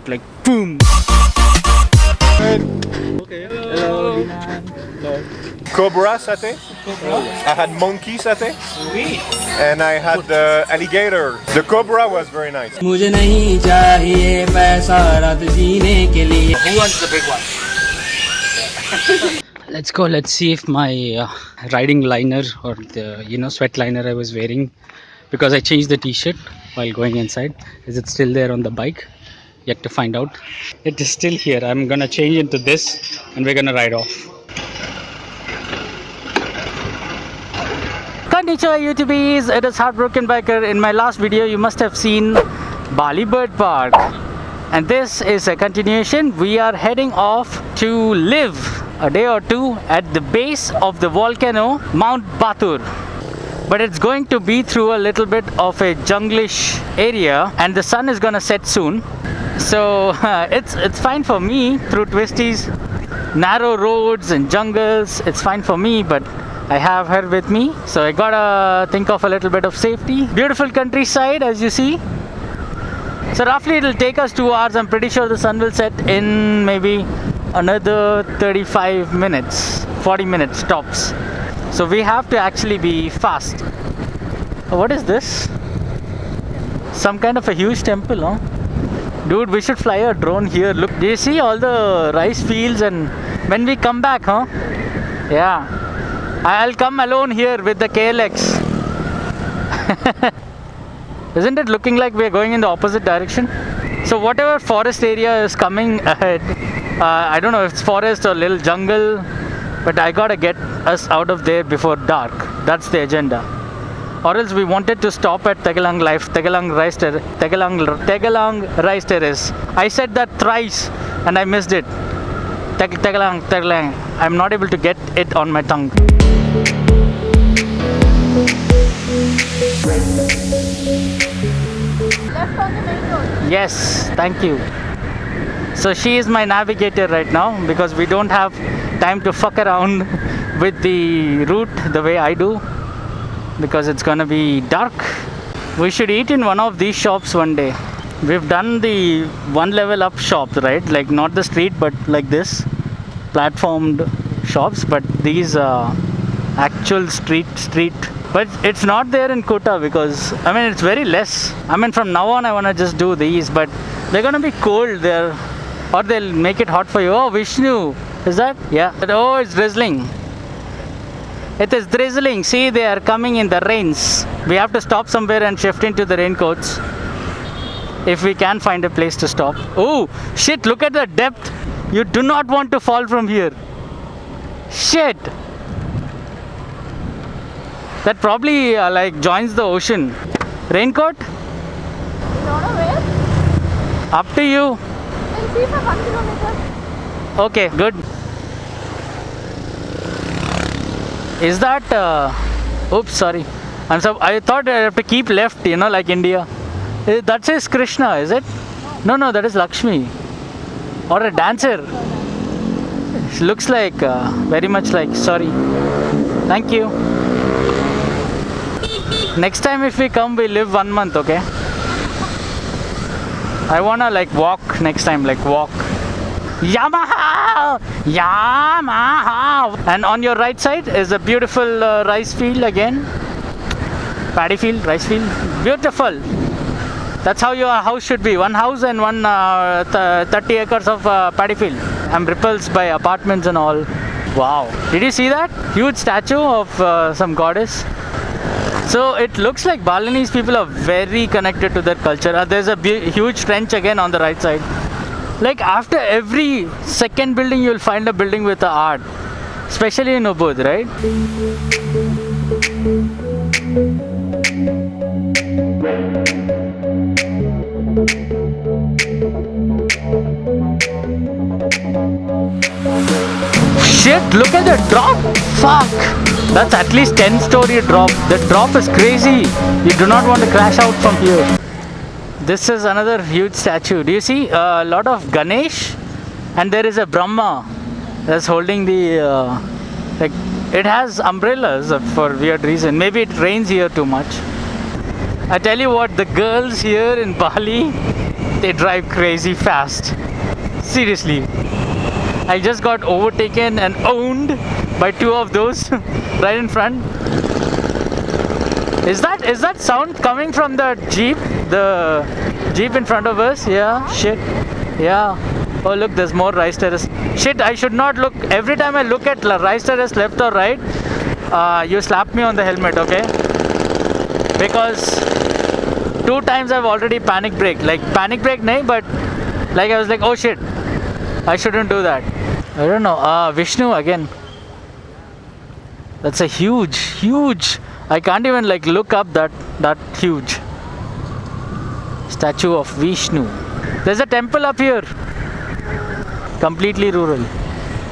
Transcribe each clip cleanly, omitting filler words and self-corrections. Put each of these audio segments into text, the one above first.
set, like boom. Okay. Hello. Hello. Cobra satay. I had monkey satay. Sweet. And I had alligator. The cobra was very nice. Who wants the big one? Let's go. Let's see if my riding liner or the sweat liner I was wearing, because I changed the t-shirt while going inside, is it still there on the bike? Yet to find out. It is still here. I'm gonna change into this and we're gonna ride off. Konnichiwa YouTubies, it is HeartBrokenBiker. In my last video you must have seen Bali Bird Park, and this is a continuation. We are heading off to live a day or two at the base of the volcano Mount Batur, but it's going to be through a little bit of a junglish area, and the sun is gonna set soon, so it's fine for me through twisties, narrow roads and jungles. It's fine for me, but I have her with me, so I gotta think of a little bit of safety. Beautiful countryside, as you see. So roughly it'll take us 2 hours. I'm pretty sure the sun will set in maybe another 35 minutes, 40 minutes tops. So we have to actually be fast. What is this? Some kind of a huge temple, huh? Dude, we should fly a drone here. Look, do you see all the rice fields? And when we come back, huh? Yeah, I'll come alone here with the KLX. Isn't it looking like we're going in the opposite direction? So whatever forest area is coming ahead, I don't know if it's forest or little jungle, but I gotta get us out of there before dark. That's the agenda. Or else we wanted to stop at Tegalang Rice Terrace. I said that thrice and I missed it. Tegalang. I'm not able to get it on my tongue. Left on the main road. Yes, thank you. So she is my navigator right now, because we don't have time to fuck around with the route the way I do, because it's gonna be dark. We should eat in one of these shops one day. We've done the one level up shops, right? Like not the street, but like this platformed shops, but these actual street. But it's not there in Kota, because I mean it's very less. I mean from now on I want to just do these, but they're gonna be cold there, or they'll make it hot for you. Oh, Vishnu, is that? Yeah. Oh, it's drizzling. It is drizzling. See, they are coming in the rains. We have to stop somewhere and shift into the raincoats if we can find a place to stop. Oh shit, look at the depth. You do not want to fall from here. Shit. That probably like joins the ocean. Raincoat? You don't know where? Up to you. We'll see for 1 kilometer. Okay, good. Is that oops, sorry. I thought I have to keep left, like India. That says Krishna, is it? No, that is Lakshmi. Or a dancer. She looks like very much like, sorry. Thank you. Next time if we come, we live 1 month, okay? I wanna like walk next time, like walk. Yamaha! And on your right side is a beautiful rice field again. Paddy field, rice field. Beautiful. That's how your house should be. One house and one 30 acres of paddy field. I'm repulsed by apartments and all. Wow. Did you see that? Huge statue of some goddess. So it looks like Balinese people are very connected to their culture. There's a huge trench again on the right side. Like after every second building you'll find a building with a art. Especially in Ubud, right? Shit, look at the drop! Fuck! That's at least 10-story drop. The drop is crazy. You do not want to crash out from here. This is another huge statue. Do you see a lot of Ganesh? And there is a Brahma that's holding the like it has umbrellas for weird reason. Maybe it rains here too much. I tell you what, the girls here in Bali, they drive crazy fast. Seriously. I just got overtaken and owned by two of those right in front. Is that sound coming from the Jeep? The Jeep in front of us? Yeah, shit. Yeah. Oh look, there's more rice terrace. Shit, I should not look. Every time I look at rice terrace left or right, you slap me on the helmet, okay? Because 2 times I've already panic braked. Like panic brake nahi, but like I was like, oh shit, I shouldn't do that. I don't know. Vishnu again. That's a huge. I can't even like look up that huge statue of Vishnu. There's a temple up here. Completely rural.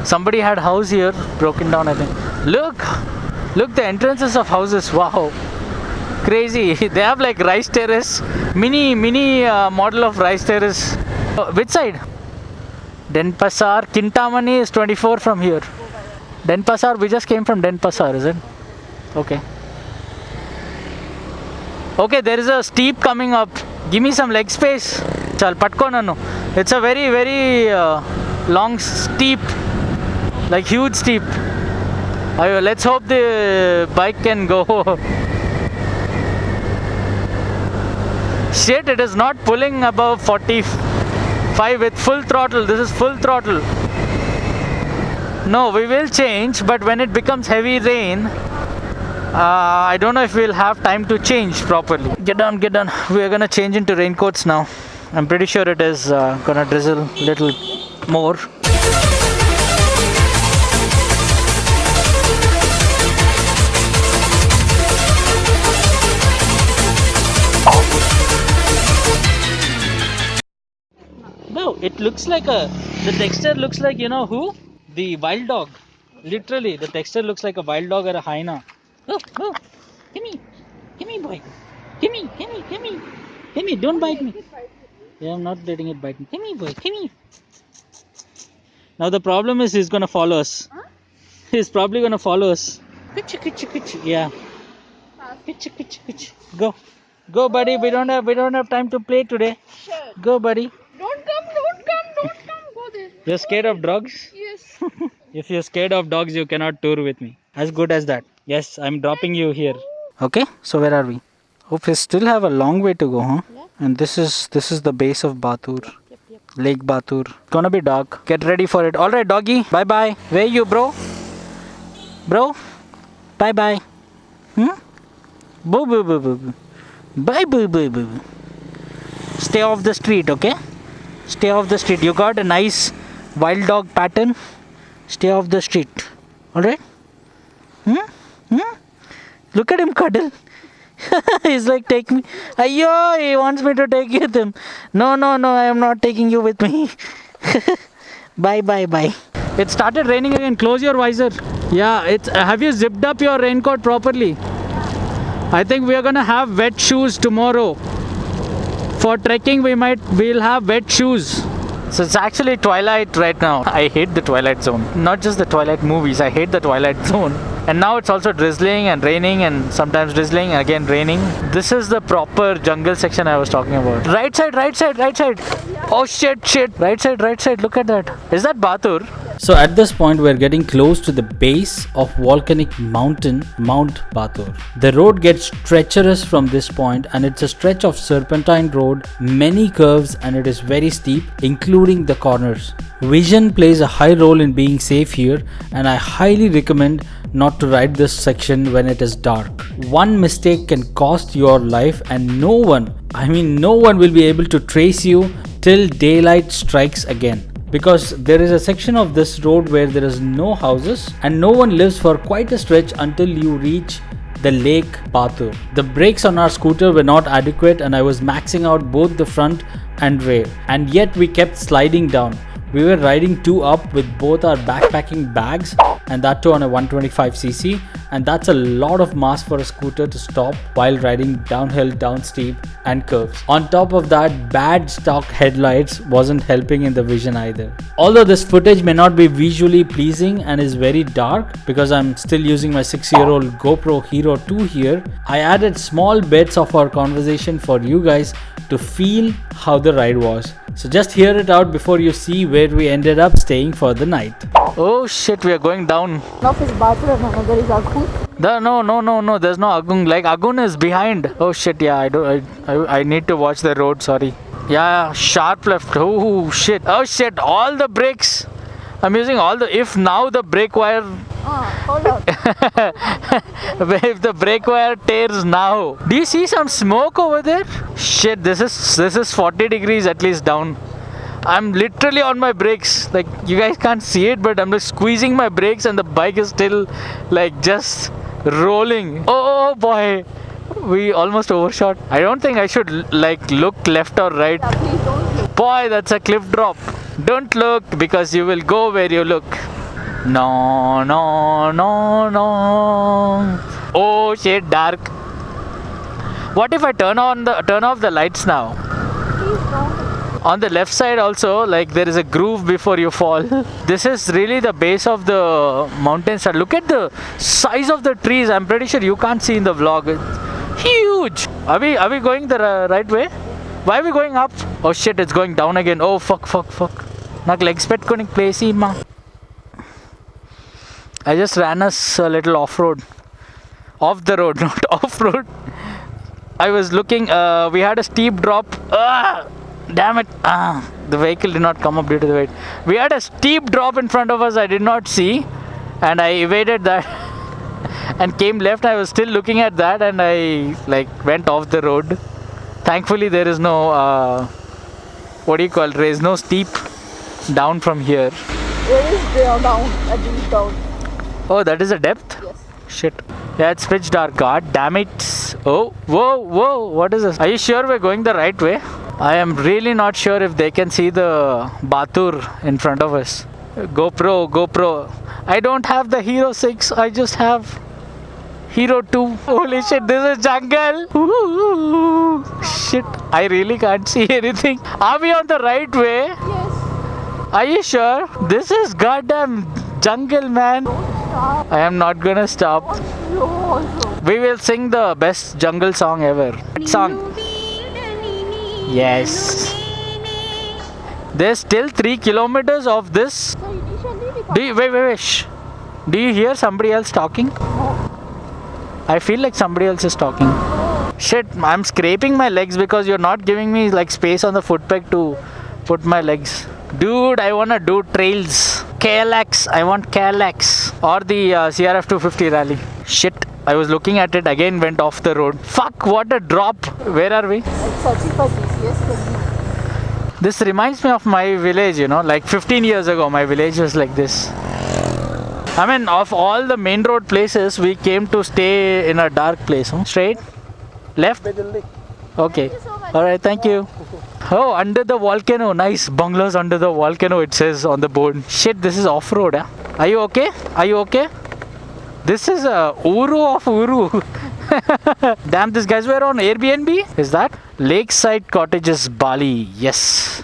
Somebody had house here, broken down, I think. Look, the entrances of houses. Wow, crazy. They have like rice terrace, mini model of rice terrace. Which side? Denpasar. Kintamani is 24 from here. Denpasar, we just came from Denpasar, is it? Okay. Okay, there is a steep coming up. Give me some leg space. Chal, patko nanu. It's a very long steep, like huge steep. Let's hope the bike can go. Shit, it is not pulling above 45 with full throttle. This is full throttle. No, we will change, but when it becomes heavy rain, I don't know if we'll have time to change properly. Get down. We are gonna change into raincoats now. I'm pretty sure it is gonna drizzle a little more. No, it looks like the texture looks like, you know who? The wild dog. Literally, the texture looks like a wild dog or a hyena. Oh, gimme boy. Gimme, don't bite me. Yeah, I'm not letting it bite me. Gimme boy, gimme. Now the problem is he's gonna follow us. Huh? He's probably gonna follow us. Yeah. Go buddy, we don't have time to play today. Sure. Go buddy. Don't come. Go there. You're scared of dogs? Yes. If you're scared of dogs, you cannot tour with me. As good as that. Yes, I'm dropping you here. Okay, so where are we? Oh, we still have a long way to go, huh? Yeah. And this is the base of Batur. Yep. Lake Batur. It's gonna be dark. Get ready for it. Alright, doggy. Bye bye. Where you, bro? Bye bye. Boo. Bye boo. Stay off the street, okay? Stay off the street. You got a nice wild dog pattern. Stay off the street. Alright? Look at him cuddle. He's like, take me. Ayyo, he wants me to take you with him. No, I am not taking you with me. Bye. It started raining again. Close your visor. Yeah, have you zipped up your raincoat properly? I think we are gonna have wet shoes tomorrow. For trekking, we'll have wet shoes. So it's actually twilight right now. I hate the Twilight Zone. Not just the Twilight movies, I hate the Twilight Zone. And now it's also drizzling and raining and sometimes drizzling and again raining. This is the proper jungle section I was talking about. Right side. Oh shit. Right side. Look at that. Is that Batur? So at this point we're getting close to the base of volcanic mountain Mount Batur. The road gets treacherous from this point and it's a stretch of serpentine road, many curves, and it is very steep, including the corners. Vision plays a high role in being safe here, and I highly recommend not to ride this section when it is dark. One mistake can cost your life and no one will be able to trace you till daylight strikes again. Because there is a section of this road where there is no houses and no one lives for quite a stretch until you reach the Lake Batur. The brakes on our scooter were not adequate and I was maxing out both the front and rear, and yet we kept sliding down. We were riding 2 up with both our backpacking bags, and that too on a 125cc, and that's a lot of mass for a scooter to stop while riding downhill, down steep and curves. On top of that, bad stock headlights wasn't helping in the vision either. Although this footage may not be visually pleasing and is very dark because I'm still using my 6-year-old GoPro Hero 2 here, I added small bits of our conversation for you guys to feel how the ride was. So just hear it out before you see where we ended up staying for the night. Oh shit, we are going down. One of is Batur and another is Agung. No, there's no Agung. Like Agung is behind. Oh shit, yeah, I need to watch the road, sorry. Yeah, sharp left. Oh shit, all the brakes. I'm using all the, if now the brake wire, Hold on. if the brake wire tears now. Do you see some smoke over there? Shit, this is 40 degrees at least down. I'm literally on my brakes. Like you guys can't see it, but I'm just squeezing my brakes and the bike is still like just rolling. Oh boy, we almost overshot. I don't think I should like look left or right. Yeah, please don't look. Boy, that's a cliff drop. Don't look because you will go where you look. No. Oh shit, dark. What if I turn off the lights now? Please don't. On the left side also, like there is a groove before you fall. This is really the base of the mountain side. Look at the size of the trees. I'm pretty sure you can't see in the vlog. It's huge. Are we going the right way? Why are we going up? Oh shit, it's going down again. Oh fuck. Nak legs petkonik place ma. I just ran us a little off-road. Off the road, not off-road. I was looking, we had a steep drop. Damn it. The vehicle did not come up due to the weight. We had a steep drop in front of us I did not see. And I evaded that and came left. I was still looking at that and I like went off the road. Thankfully there is no, there is no steep down from here. There is down, a deep down. Oh, that is a depth? Yes. Shit. Yeah, it's pitch dark. God damn it. Oh, whoa. What is this? Are you sure we're going the right way? I am really not sure if they can see the Batur in front of us. GoPro. I don't have the Hero 6. I just have Hero 2. Holy shit, this is jungle. Ooh, shit, I really can't see anything. Are we on the right way? Yes. Are you sure? This is goddamn jungle, man. Stop. I am not gonna stop. Slow also. We will sing the best jungle song ever. What song? Yes. There's still 3 kilometers of this. So initially we Wait. Shh. Do you hear somebody else talking? No. I feel like somebody else is talking. Shit, I'm scraping my legs because you're not giving me like space on the foot peg to put my legs. Dude, I wanna do trails. KLX, I want KLX. Or the CRF 250 rally. Shit, I was looking at it again, went off the road. Fuck, what a drop. Where are we? Like 35 yes. This reminds me of my village, you know, like 15 years ago, my village was like this. I mean, of all the main road places, we came to stay in a dark place. Huh? Straight? Left? Okay. Alright, thank you. Oh, under the volcano. Nice. Bungalows under the volcano, it says on the board. Shit, this is off-road. Huh? Are you okay? This is Uru of Uru. Damn, these guys were on Airbnb? Is that? Lakeside Cottages, Bali. Yes.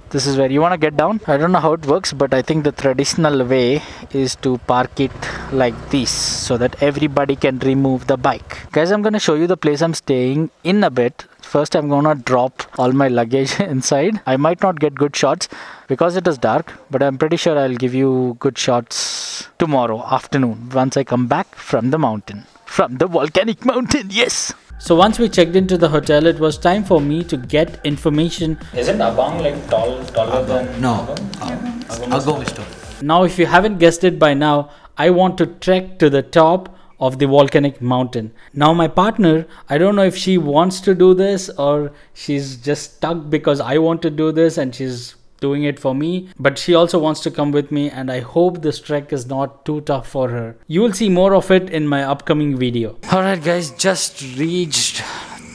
This is where you want to get down. I don't know how it works, but I think the traditional way is to park it like this so that everybody can remove the bike. Guys, I'm going to show you the place I'm staying in a bit. First, I'm going to drop all my luggage inside. I might not get good shots because it is dark, but I'm pretty sure I'll give you good shots tomorrow afternoon once I come back from the mountain. From the volcanic mountain, yes! So once we checked into the hotel, it was time for me to get information. Isn't Abang like taller than? No, Agong is tall. Now, if you haven't guessed it by now, I want to trek to the top of the volcanic mountain. Now my partner, I don't know if she wants to do this or she's just stuck because I want to do this and she's doing it for me, but she also wants to come with me and I hope this trek is not too tough for her. You will see more of it in my upcoming video. Alright guys, just reached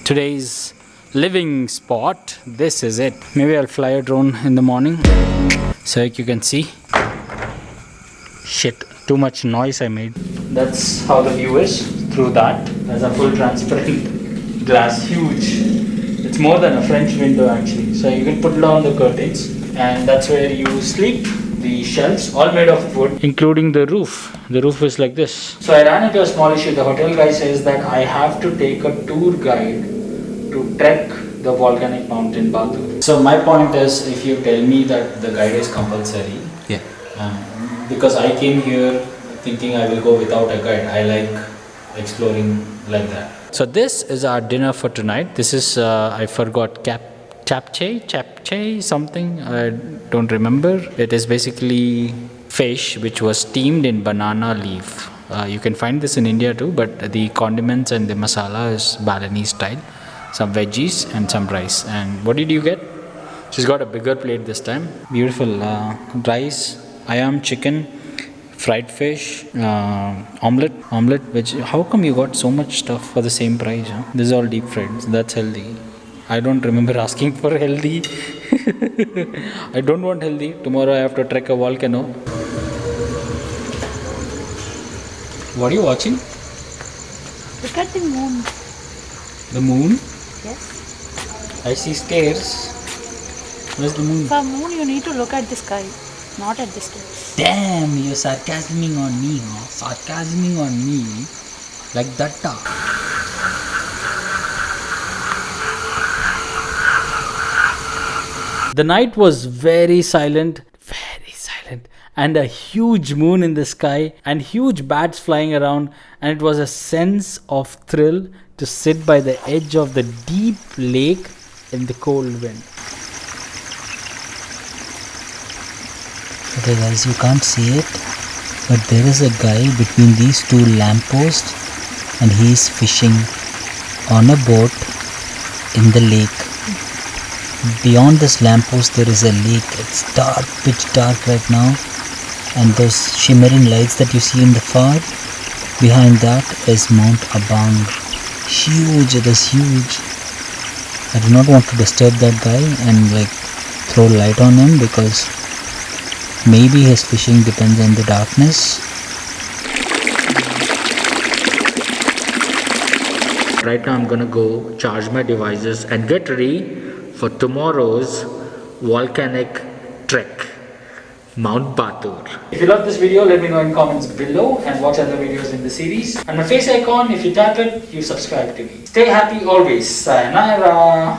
today's living spot. This is it. Maybe I'll fly a drone in the morning so you can see. Shit. too much noise I made. That's how the view is through that. There's a full transparent glass, huge. It's more than a French window actually. So you can put down the curtains, and that's where you sleep. The shelves, all made of wood, including the roof. The roof is like this. So I ran into a small issue. The hotel guy says that I have to take a tour guide to trek the volcanic mountain Batur. So my point is, if you tell me that the guide is compulsory, Yeah. because I came here thinking I will go without a guide. I like exploring like that. So this is our dinner for tonight. This is I forgot chapche something, I don't remember. It is basically fish which was steamed in banana leaf. You can find this in India too, but the condiments and the masala is Balinese style. Some veggies and some rice. And what did you get? She's got a bigger plate this time. Beautiful rice, ayam, chicken, fried fish, omelette. Which, how come you got so much stuff for the same price? Huh? This is all deep fried. That's healthy. I don't remember asking for healthy. I don't want healthy. Tomorrow I have to trek a volcano. What are you watching? Look at the moon. The moon? Yes. I see stairs. Where's the moon? For moon, you need to look at the sky, not at the stars. Damn, you're sarcasming on me, huh? Sarcasming on me. Like that. The night was very silent, and a huge moon in the sky, and huge bats flying around, and it was a sense of thrill to sit by the edge of the deep lake in the cold wind. Okay guys, you can't see it, but there is a guy between these two lampposts and he is fishing on a boat in the lake. Beyond this lamppost there is a lake. It's dark, pitch dark right now, and those shimmering lights that you see in the far, behind that is Mount Batur. Huge, it is huge. I do not want to disturb that guy and like throw light on him, because maybe his fishing depends on the darkness. Right now I'm gonna go charge my devices and get ready for tomorrow's volcanic trek, Mount Batur. If you love this video, let me know in comments below, and watch other videos in the series. And my face icon, if you tap it, you subscribe to me. Stay happy always. Sayonara.